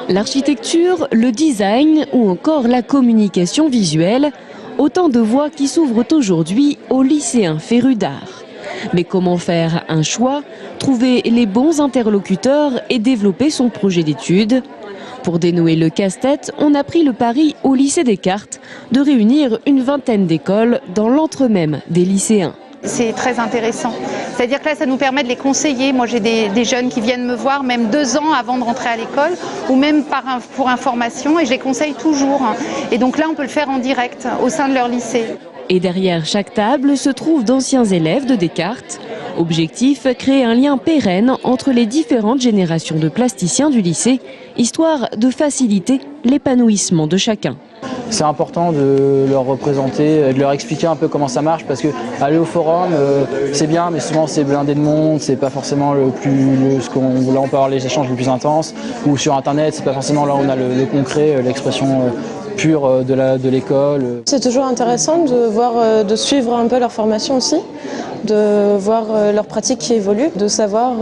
L'architecture, le design ou encore la communication visuelle, autant de voies qui s'ouvrent aujourd'hui aux lycéens férus d'art. Mais comment faire un choix, trouver les bons interlocuteurs et développer son projet d'études? Pour dénouer le casse-tête, on a pris le pari au lycée Descartes de réunir une vingtaine d'écoles dans l'antre même des lycéens. C'est très intéressant. C'est-à-dire que là, ça nous permet de les conseiller. Moi, j'ai des jeunes qui viennent me voir même 2 ans avant de rentrer à l'école ou même pour information et je les conseille toujours. Et donc là, on peut le faire en direct au sein de leur lycée. Et derrière chaque table se trouvent d'anciens élèves de Descartes. Objectif, créer un lien pérenne entre les différentes générations de plasticiens du lycée, histoire de faciliter l'épanouissement de chacun. C'est important de leur représenter, de leur expliquer un peu comment ça marche parce que aller au forum c'est bien mais souvent c'est blindé de monde, c'est pas forcément là on peut avoir les échanges les plus intenses ou sur internet c'est pas forcément là où on a le concret, l'expression pure de l'école. C'est toujours intéressant de suivre un peu leur formation aussi, de voir leur pratique qui évolue, de savoir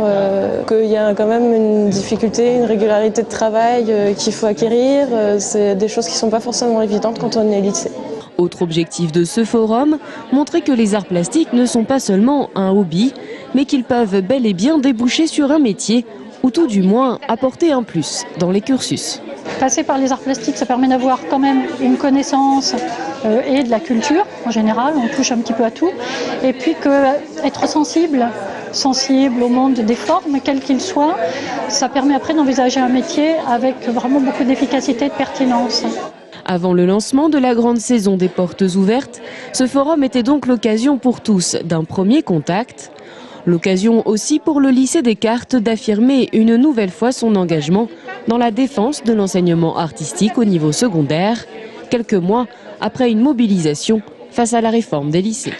qu'il y a quand même une difficulté, une régularité de travail qu'il faut acquérir. C'est des choses qui ne sont pas forcément évidentes quand on est lycée. Autre objectif de ce forum, montrer que les arts plastiques ne sont pas seulement un hobby, mais qu'ils peuvent bel et bien déboucher sur un métier, ou tout du moins apporter un plus dans les cursus. Passer par les arts plastiques, ça permet d'avoir quand même une connaissance et de la culture en général, on touche un petit peu à tout. Et puis être sensible au monde des formes, quel qu'il soit, ça permet après d'envisager un métier avec vraiment beaucoup d'efficacité et de pertinence. Avant le lancement de la grande saison des portes ouvertes, ce forum était donc l'occasion pour tous d'un premier contact. L'occasion aussi pour le lycée Descartes d'affirmer une nouvelle fois son engagement dans la défense de l'enseignement artistique au niveau secondaire, quelques mois après une mobilisation face à la réforme des lycées.